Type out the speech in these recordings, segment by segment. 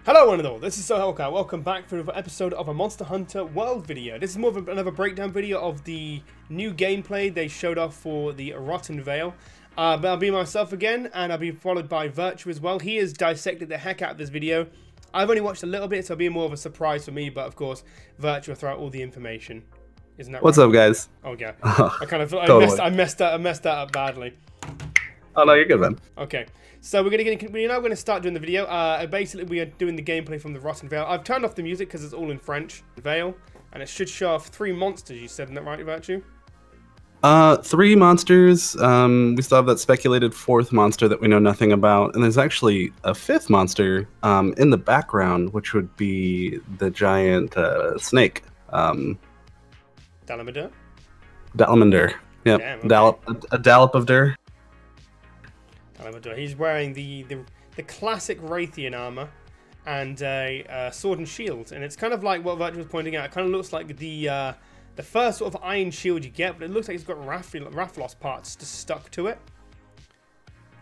Hello one and all, this is Hellcat. Welcome back for another episode of a Monster Hunter World video. This is more of another breakdown video of the new gameplay they showed off for the Rotten Vale. But I'll be myself again, and I'll be followed by Virtue as well. He has dissected the heck out of this video. I've only watched a little bit, so it'll be more of a surprise for me, but of course, Virtue will throw out all the information. Isn't that right? What's up, guys? Oh yeah, Totally. I messed that up badly. Oh no, you're good, man. Okay, so we're now going to start doing the video. Basically, we are doing the gameplay from the Rotten Vale. I've turned off the music because it's all in French. Vale, and it should show off 3 monsters. You said, isn't that right, Virtue? 3 monsters. We still have that speculated 4th monster that we know nothing about, and there's actually a 5th monster in the background, which would be the giant snake. Dalamadur? Dalamadur. Yep. Damn, okay. A Dallop of Dur. Dalamadur. He's wearing the classic Raytheon armor and a sword and shield, and it's kind of like what Virgil was pointing out. It kind of looks like the first sort of iron shield you get, but it looks like it's got Rathalos parts just stuck to it.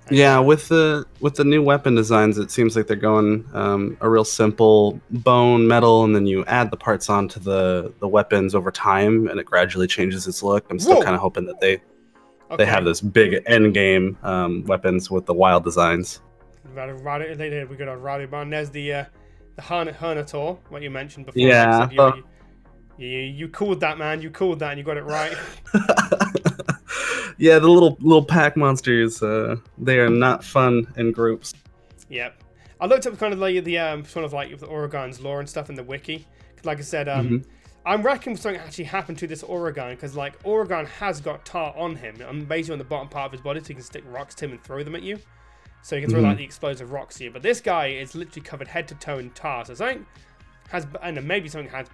And yeah, with the new weapon designs, it seems like they're going a real simple bone, metal, and then you add the parts onto the weapons over time, and it gradually changes its look. I'm still kind of hoping that they have this big end game weapons with the wild designs. We got a Radiban. There's the Hernator, what you mentioned before. Yeah. You called that, man. You called that, and you got it right. Yeah, the little pack monsters. They are not fun in groups. Yep. I looked up kind of like the sort of like the Oregon's lore and stuff in the wiki. Like I said, I'm reckoning something actually happened to this Oregon, because like Oregon has got tar on him. I'm basically on the bottom part of his body, so he can stick rocks to him and throw them at you. So you can throw like the explosive rocks at you. But this guy is literally covered head to toe in tar. So something has, and maybe something has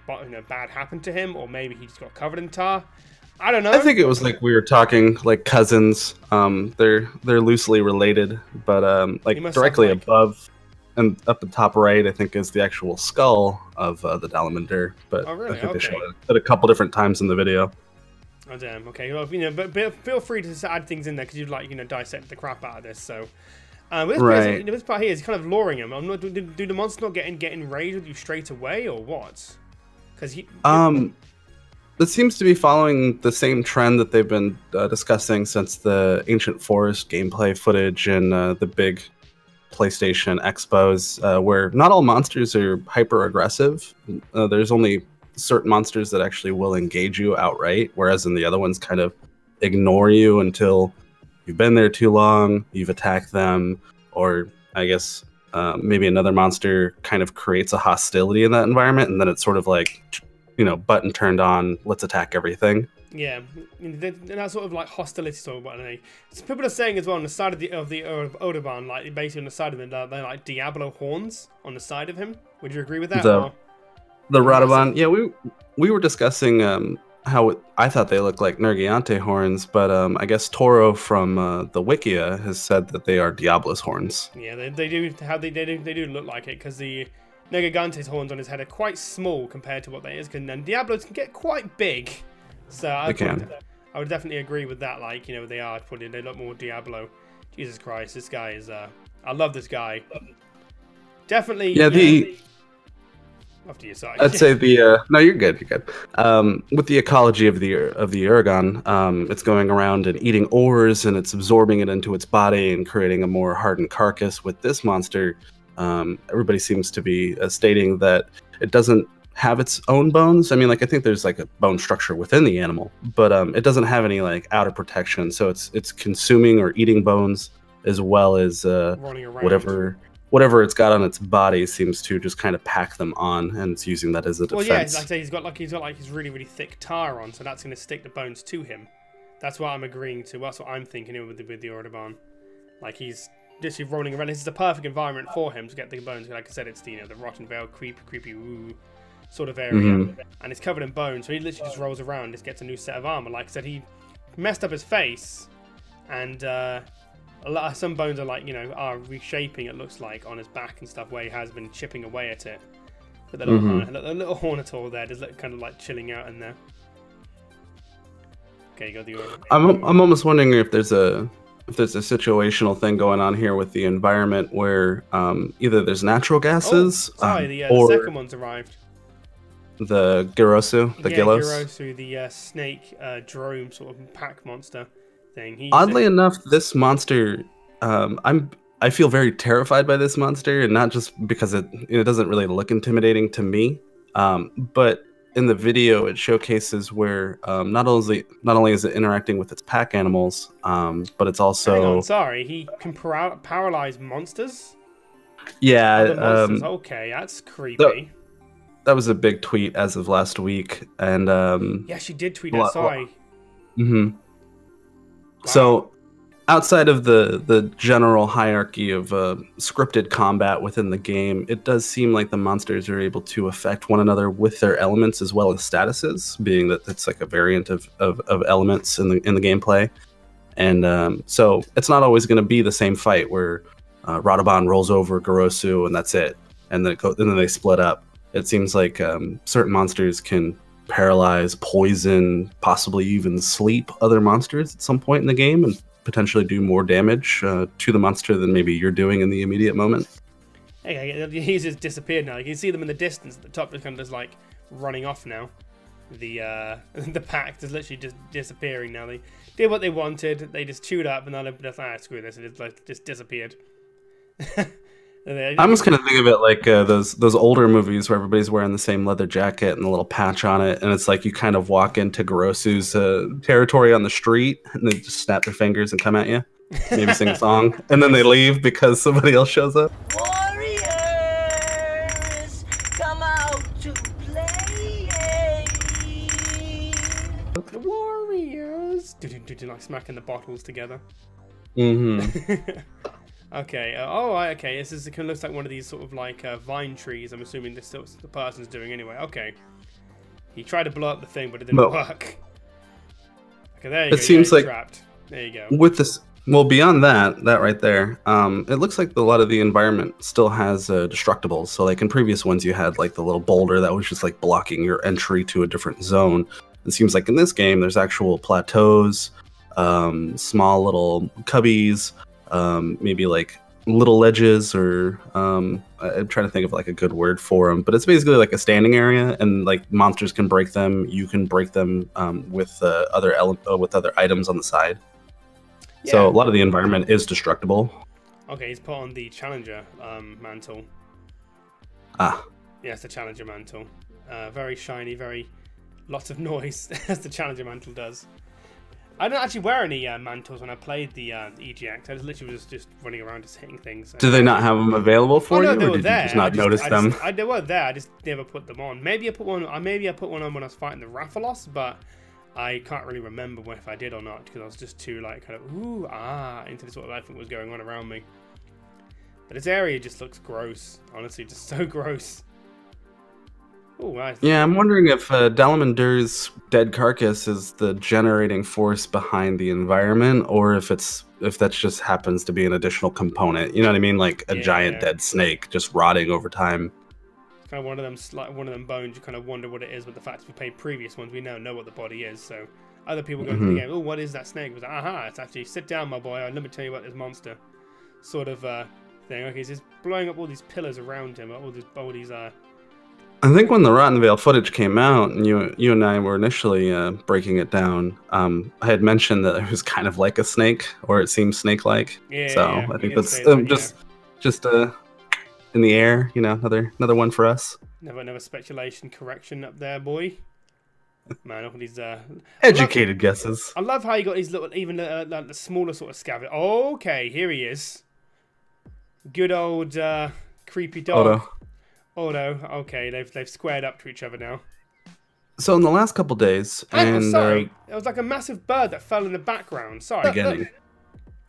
bad happened to him, or maybe he just got covered in tar. I don't know. I think it was like we were talking like cousins. They're loosely related, but like directly above and up the top right, I think is the actual skull of the Dalamadur. But oh, really? I think they showed it a couple different times in the video. Oh damn. Okay. Well, but feel free to add things in there because you'd like dissect the crap out of this. So. This part here is kind of luring him. Do the monsters not get enraged with you straight away, or what? Because it seems to be following the same trend that they've been discussing since the Ancient Forest gameplay footage and the big PlayStation expos, where not all monsters are hyper aggressive. There's only certain monsters that actually will engage you outright, whereas in the other ones kind of ignore you until you've been there too long, you've attacked them, or I guess maybe another monster kind of creates a hostility in that environment, and then it's sort of like, button turned on, let's attack everything. Yeah, and that sort of like hostility sort of what people are saying as well on the side of the Odeban, like basically on the side of him, they're like Diablo horns on the side of him. Would you agree with that? The Radaban, yeah, we were discussing how I thought they looked like Nergiante horns, but I guess Toro from the Wikia has said that they are Diablo's horns. Yeah, they do look like it, because the Nergigante's horns on his head are quite small compared to what they is, and then Diablos can get quite big. So I would definitely agree with that. Like, they look more Diablo. Jesus Christ, this guy is I love this guy. Definitely. Yeah, after you, sorry. I'd say no, you're good. You're good. With the ecology of the Oregon, it's going around and eating ores, and it's absorbing it into its body and creating a more hardened carcass. With this monster, everybody seems to be stating that it doesn't have its own bones. I mean, like, I think there's like a bone structure within the animal, but it doesn't have any like outer protection. So it's consuming or eating bones as well as whatever it's got on its body seems to just kind of pack them on, and it's using that as a defense. Well, yeah, like I say, he's got his really thick tar on, so that's going to stick the bones to him. That's what I'm agreeing to. That's what I'm thinking with the Audubon. Like, he's just rolling around. This is the perfect environment for him to get the bones. Like I said, it's the Rotten Vale creepy woo sort of area, and it's covered in bones. So he literally just rolls around, just gets a new set of armor. Like I said, he messed up his face, and some bones are like are reshaping. It looks like on his back and stuff, where he has been chipping away at it. But the little Hornator there, just kind of like chilling out in there. Okay, you got the. I'm almost wondering if there's a if there's a situational thing going on here with the environment where either there's natural gases sorry, the or second one's arrived. the Gyrosu, the Gylos. Gyrosu, the snake drone sort of pack monster thing. Oddly enough, this monster, I feel very terrified by this monster, and not just because it doesn't really look intimidating to me, but in the video it showcases where not only is it interacting with its pack animals, but it's also. Hang on, sorry, he can paralyze monsters. Yeah. Monsters. Okay, that's creepy. That was a big tweet as of last week, and yeah, she did tweet that. Sorry. Mm-hmm. Wow. So, outside of the general hierarchy of scripted combat within the game, it does seem like the monsters are able to affect one another with their elements as well as statuses, being that it's like a variant of elements in the gameplay, and so it's not always going to be the same fight where Radobaan rolls over Gyrosu and that's it, and then they split up. It seems like certain monsters can paralyze, poison, possibly even sleep other monsters at some point in the game, and potentially do more damage to the monster than maybe you're doing in the immediate moment. Hey, he's just disappeared now. You can see them in the distance at the top, just kind of just like running off now. The pack is literally just disappearing now. They did what they wanted. They just chewed up, and then they're just screw this. It just disappeared. I'm just gonna think of it like those older movies where everybody's wearing the same leather jacket and a little patch on it, and it's like you kind of walk into Gyrosu's territory on the street, and they just snap their fingers and come at you, maybe sing a song, and then they leave because somebody else shows up. Warriors, come out to play. The Warriors, like smacking the bottles together. Mm-hmm. Okay. Okay. This is kind of looks like one of these sort of like vine trees. I'm assuming this is what the person's doing anyway. Okay. He tried to blow up the thing, but it didn't work. Okay, there you go. It seems like trapped. There you go. With this, well, beyond that right there, it looks like a lot of the environment still has destructibles. So, like in previous ones, you had like the little boulder that was just like blocking your entry to a different zone. It seems like in this game, there's actual plateaus, small little cubbies. Maybe like little ledges, or I'm trying to think of like a good word for them, but it's basically like a standing area, and like monsters can break them. You can break them with other items on the side. Yeah. So a lot of the environment is destructible. Okay, he's put on the Challenger mantle. Ah. Yeah, it's the Challenger mantle. Very shiny, very lots of noise, as the Challenger mantle does. I didn't actually wear any mantles when I played the EGX. I was literally just running around just hitting things. Did they not have them available for you, or did you just not notice them? They were there. I just never put them on. Maybe I put one. Maybe I put one on when I was fighting the Rathalos, but I can't really remember if I did or not, because I was just too like kind of into this sort of everything was going on around me. But this area just looks gross. Honestly, just so gross. Ooh, nice. Yeah, I'm wondering if Dalamandur's dead carcass is the generating force behind the environment, or if that just happens to be an additional component. You know what I mean? Like a giant dead snake just rotting over time. It's kind of one of them bones. You kind of wonder what it is. But the fact we played previous ones, we now know what the body is. So other people go into the game, oh, what is that snake? It was like, aha, it's actually sit down, my boy. Let me tell you about this monster, sort of thing. Okay, so he's blowing up all these pillars around him, all these I think when the Rotten Vale footage came out, and you and I were initially breaking it down, I had mentioned that it was kind of like a snake, or it seemed snake-like. Yeah. So yeah, I think that's just in the air, you know, another one for us. Never speculation correction up there, boy. Man, look at these educated guesses. I love how you got these little, even like the smaller sort of scabbard. Okay, here he is. Good old creepy dog. Odo. Oh no, okay, they've squared up to each other now. So in the last couple days, sorry, it was like a massive bird that fell in the background. Sorry, look.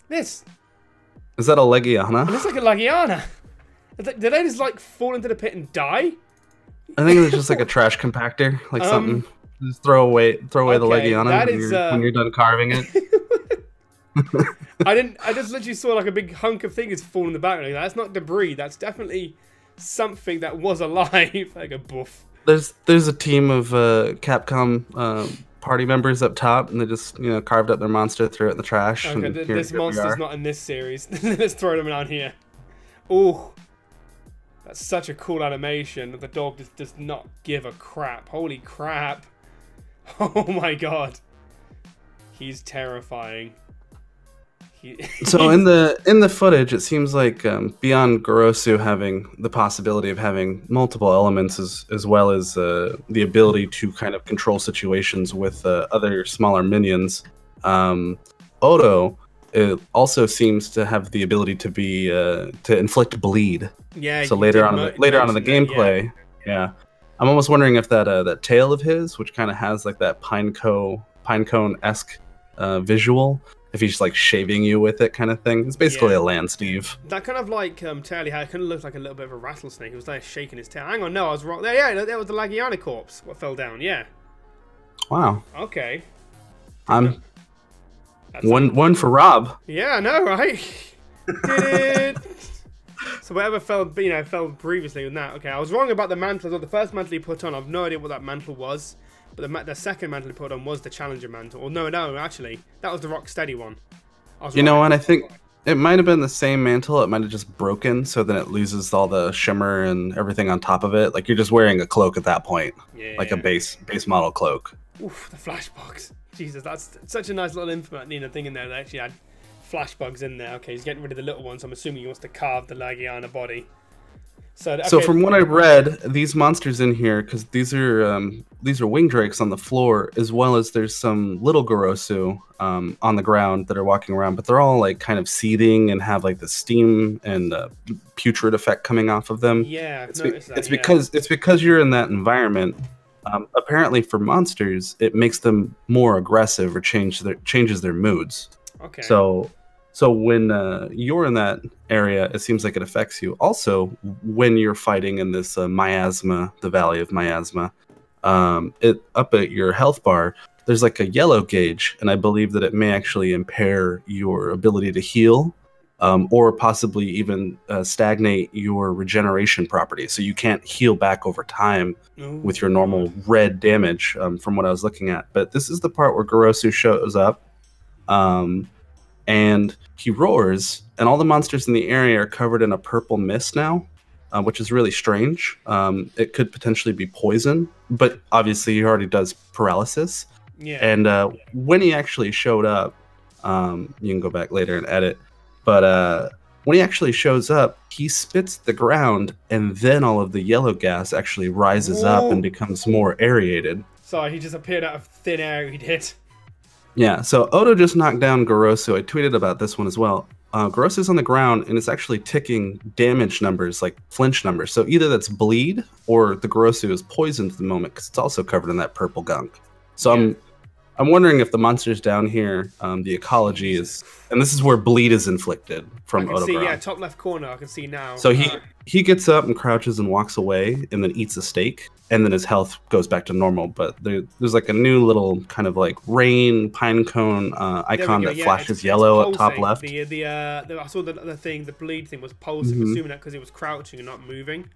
This. Is that a Legiana? It looks like a Legiana. Did they just like fall into the pit and die? I think it's just like a trash compactor, like something. Just throw away the Legiana when you're done carving it. I just literally saw like a big hunk of things fall in the background. That's not debris. That's definitely something that was alive. Like a boof. There's a team of Capcom party members up top, and they just carved up their monster, threw it in the trash. Okay, and this monster's not in this series. Let's throw them down here. Ooh, that's such a cool animation. The dog just does not give a crap. Holy crap! Oh my god, he's terrifying. So in the footage, it seems like beyond Gorosu having the possibility of having multiple elements as well as the ability to kind of control situations with other smaller minions, Odo also seems to have the ability to be to inflict bleed. Yeah. So later on in the gameplay, yeah, I'm almost wondering if that tail of his, which kind of has like that pinecone-esque visual. If he's like shaving you with it, kind of thing. It's basically a land Steve. That kind of like tail he had kind of looked like a little bit of a rattlesnake. He was like shaking his tail. Hang on, no, I was wrong. Yeah, that was the Lagiana corpse. What fell down? Yeah. Wow. Okay. I'm one for Rob. Yeah, I know, right? Did it? So whatever fell previously on that. Okay, I was wrong about the mantle. The first mantle he put on, I've no idea what that mantle was. But the second mantle he put on was the Challenger mantle. Or no, actually, that was the Rocksteady one. You know what? I think it might have been the same mantle. It might have just broken, so then it loses all the shimmer and everything on top of it. Like you're just wearing a cloak at that point, like a base model cloak. Oof, the flashbox. Jesus, that's such a nice little infinite thing in there. That actually had flashbugs in there. Okay, he's getting rid of the little ones. I'm assuming he wants to carve the Lagiana body. So from what I read, these monsters in here, because these are wing drakes on the floor, as well as there's some little Gorosu on the ground that are walking around, but they're all like kind of seething and have like the steam and putrid effect coming off of them. Yeah, it's because you're in that environment. Apparently, for monsters, it makes them more aggressive or changes their moods. Okay. So when you're in that area, it seems like it affects you. Also, when you're fighting in this miasma, the Valley of Miasma, up at your health bar, there's like a yellow gauge, and I believe that it may actually impair your ability to heal, or possibly even stagnate your regeneration properties. So you can't heal back over time with your normal red damage, from what I was looking at. But this is the part where Gorosu shows up. And he roars, and all the monsters in the area are covered in a purple mist now, which is really strange. It could potentially be poison, but obviously he already does paralysis. Yeah. And when he actually showed up, you can go back later and edit, but when he actually shows up, he spits the ground, and then all of the yellow gas actually rises up and becomes more aerated. Sorry, he just appeared out of thin air, he did. Yeah, so Odo just knocked down Gorosu. I tweeted about this one as well. Gorosu's on the ground, and it's actually ticking damage numbers, like flinch numbers. So either that's bleed, or the Gorosu is poisoned at the moment, because it's also covered in that purple gunk. So I'm wondering if the monsters down here, the ecology is... And this is where bleed is inflicted from Odo. Yeah, top left corner, I can see now. So he gets up and crouches and walks away, and then eats a steak, and then his health goes back to normal. But there's like a new little kind of like rain pine cone icon that flashes yellow up top left. I saw the thing, the bleed thing was pulsing, assuming that because he was crouching and not moving.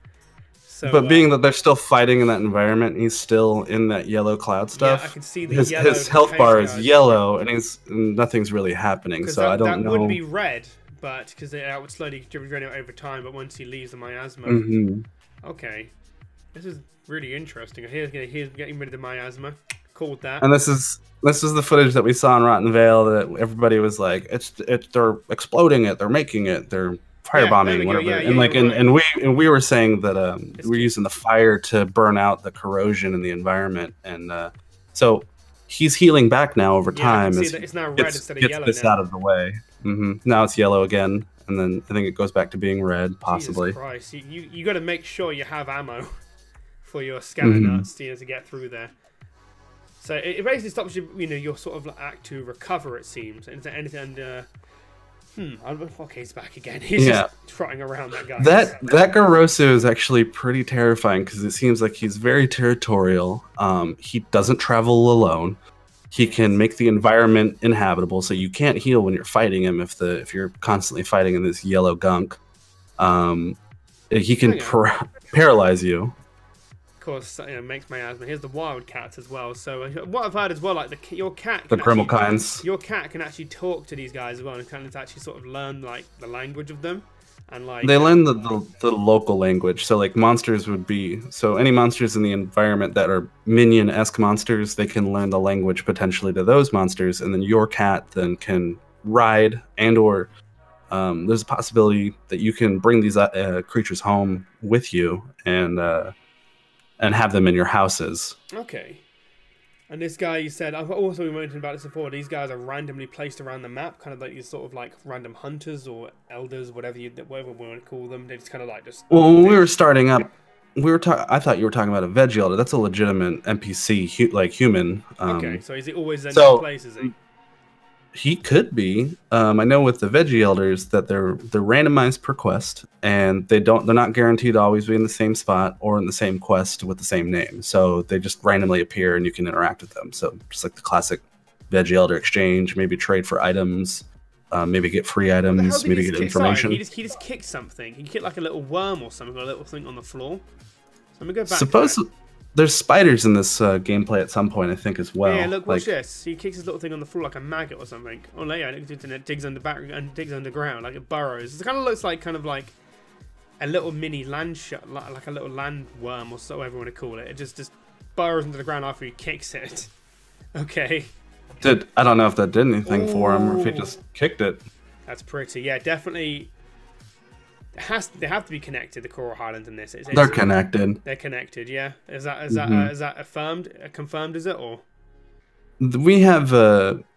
So, but being that they're still fighting in that environment, he's still in that yellow cloud stuff. Yeah, I can see the his health bar is yellow, and nothing's really happening. So I don't know. That would be red, but because that would slowly drain out over time. But once he leaves the miasma, okay, this is really interesting. Here's getting rid of the miasma. Called that. And this is the footage that we saw in Rotten Vale that everybody was like, they're exploding it, they're making it, they're firebombing, whatever. And we were saying that we're using the fire to burn out the corrosion in the environment, and so he's healing back now over time. It's now red instead of yellow. This out of the way. Now it's yellow again, and then I think it goes back to being red, possibly. Jesus Christ, you got to make sure you have ammo for your scanner nuts to get through there. So it basically stops your sort of act to recover. It seems, okay, he's back again. He's just trotting around, that guy. That Gorosu is actually pretty terrifying because it seems like he's very territorial. He doesn't travel alone. He can make the environment inhabitable, so you can't heal when you're fighting him if you're constantly fighting in this yellow gunk. He can paralyze you. course, makes my asthma. Here's the wild cats as well. So what I've heard as well, like your cat, The Grimalkines. your cat can actually talk to these guys as well, and can actually sort of learn like the language of them, and like They learn the local language. So like monsters would be, so any monsters in the environment that are minion-esque monsters, they can learn the language potentially to those monsters, and then your cat then can ride and/or there's a possibility that you can bring these creatures home with you and have them in your houses. Okay. And this guy, you said, I've also been mentioning about this before, these guys are randomly placed around the map, kind of like these sort of like random hunters or elders, whatever we want to call them. They just kind of like just... Well, when we were starting up, I thought you were talking about a veggie elder. That's a legitimate NPC, like human. Okay, so is he always in so, place, is he? He could be. I know with the veggie elders that they're randomized per quest, and they're not guaranteed to always be in the same spot or in the same quest with the same name. So they just randomly appear and you can interact with them. So just like the classic veggie elder exchange, maybe trade for items, maybe get free items, maybe get information. Sorry, he just kicked something. He kicked like a little worm or something, or a little thing on the floor. So let me go back. Suppose there's spiders in this gameplay at some point, I think, as well. Yeah, look, watch this. He kicks his little thing on the floor like a maggot or something. Oh, yeah, it digs underground, like it burrows. It kind of looks like a little mini land shot, like a little land worm or so whatever you want to call it. It just burrows into the ground after he kicks it. Okay. I don't know if that did anything for him or if he just kicked it. That's pretty. Yeah, definitely. They have to be connected. The Coral Highlands in this. They're connected. They're connected. Yeah. Is that affirmed? Confirmed? Is it or? We have.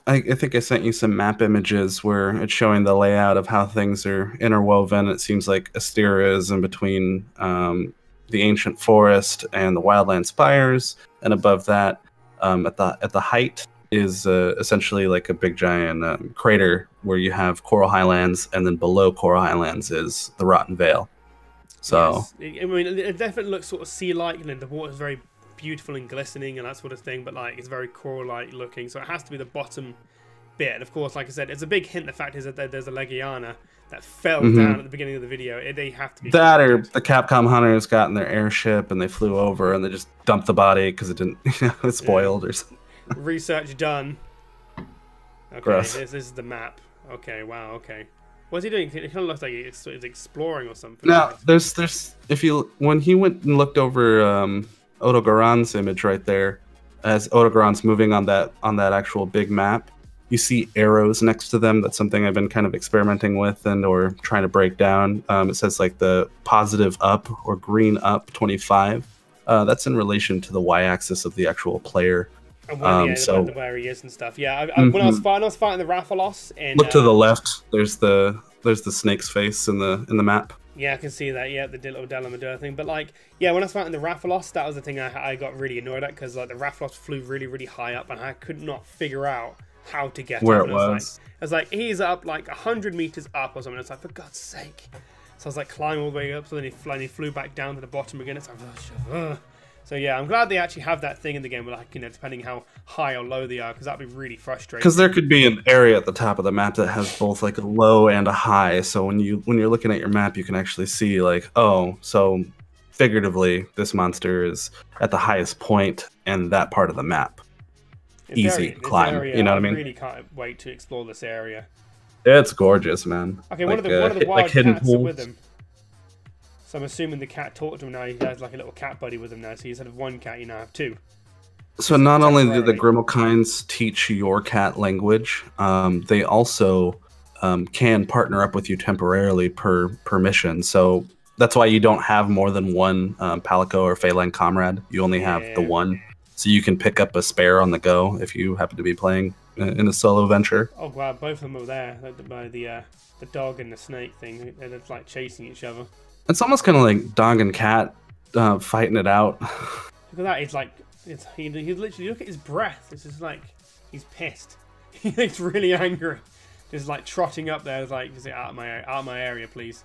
I think I sent you some map images where it's showing the layout of how things are interwoven. It seems like Asteria is in between the ancient forest and the wildland spires, and above that, at the height, is essentially like a big giant crater where you have Coral Highlands, and then below Coral Highlands is the Rotten Vale. So yes. I mean, it definitely looks sort of sea-like, and the water is very beautiful and glistening and that sort of thing, but like it's very coral-like looking, so it has to be the bottom bit. And of course, like I said, it's a big hint. The fact is that there's a Legiana that fell down at the beginning of the video. They have to be that connected. Or the Capcom hunters got in their airship and they flew over and they just dumped the body because it didn't, it's spoiled or something. Research done. Okay, Gross. This is the map. Okay, wow, okay. What's he doing? It kind of looks like he's exploring or something. No, when he went and looked over Odogaron's image right there, as Odogaron's moving on that actual big map, you see arrows next to them. That's something I've been kind of experimenting with or trying to break down. It says like the positive up or green up 25. That's in relation to the y-axis of the actual player. And where he is and stuff. Yeah, when I was fighting the Rathalos, and look to the left. There's the snake's face in the map. Yeah, I can see that. Yeah, the little Delamador thing. But like, yeah, when I was fighting the Rathalos, that was the thing I got really annoyed at, because like the Rathalos flew really, really high up, and I could not figure out how to get where up. It was. I was like, he's up like 100 meters up or something. It's like, for God's sake. So I was like climbing all the way up, so then he flew back down to the bottom again. It's like, So yeah, I'm glad they actually have that thing in the game, where like, depending how high or low they are, because that'd be really frustrating. Because there could be an area at the top of the map that has both like a low and a high. So when you're looking at your map, you can actually see like, oh, so figuratively, this monster is at the highest point in that part of the map. Easy climb, you know what I mean? I really can't wait to explore this area. It's gorgeous, man. Okay, one of the wild cats are with him. So I'm assuming the cat talked to him now. He has like a little cat buddy with him now. So instead of one cat, you now have two. So not only do the Grimalkines teach your cat language, they also can partner up with you temporarily per mission. So that's why you don't have more than one Palico or Feline comrade. You only have the one. So you can pick up a spare on the go if you happen to be playing in a solo venture. Oh wow, both of them were there by the dog and the snake thing. They're like chasing each other. It's almost kind of like dog and cat fighting it out. Look at that! It's like he literally, look at his breath. It's just like he's pissed. He's really angry. Just like trotting up there, like, "Just out of my area, please."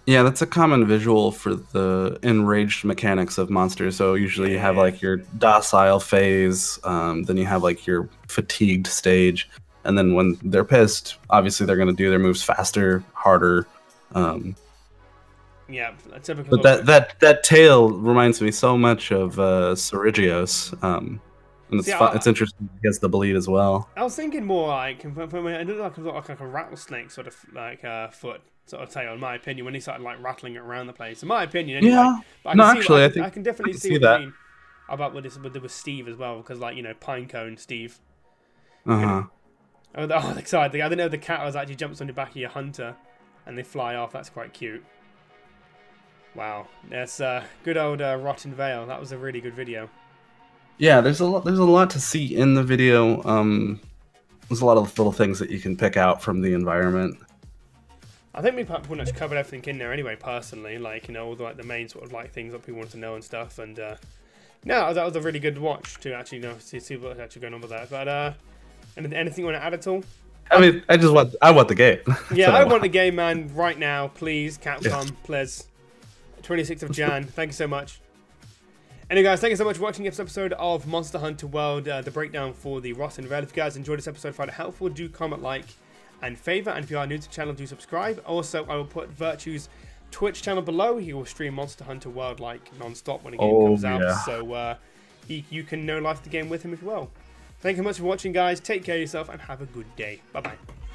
Yeah, that's a common visual for the enraged mechanics of monsters. So usually you have like your docile phase, then you have like your fatigued stage, and then when they're pissed, obviously they're going to do their moves faster, harder. Yeah, a typical. But that tail reminds me so much of Cerigios. And See, it's interesting he has the bleed as well. I was thinking more like it looked like a rattlesnake sort of like foot sort of tail, in my opinion, when he started like rattling it around the place. In my opinion, anyway. Yeah. But I can definitely see what you mean about with Steve as well, because like Pinecone Steve. Oh, the side. I didn't know the cat actually jumps on the back of your hunter, and they fly off. That's quite cute. Wow, that's good old Rotten Vale. That was a really good video. Yeah, there's a lot to see in the video. There's a lot of little things that you can pick out from the environment. I think we pretty much covered everything in there anyway. Personally, like all the main sort of like things that people want to know and stuff. And no, that was a really good watch to actually see what's actually going on with that. But anything you want to add at all? I mean, I want the game. Yeah, I want the game, man, right now, please, Capcom, please. 26th of Jan. Thank you so much. Anyway, guys, thank you so much for watching this episode of Monster Hunter World, the breakdown for the Rotten Vale. If you guys enjoyed this episode, find it helpful, do comment, like, and favor. And if you are new to the channel, do subscribe. Also, I will put Virtue's Twitch channel below. He will stream Monster Hunter World like non-stop when the game comes out. So you can know life the game with him if you will. Thank you so much for watching, guys. Take care of yourself and have a good day. Bye-bye.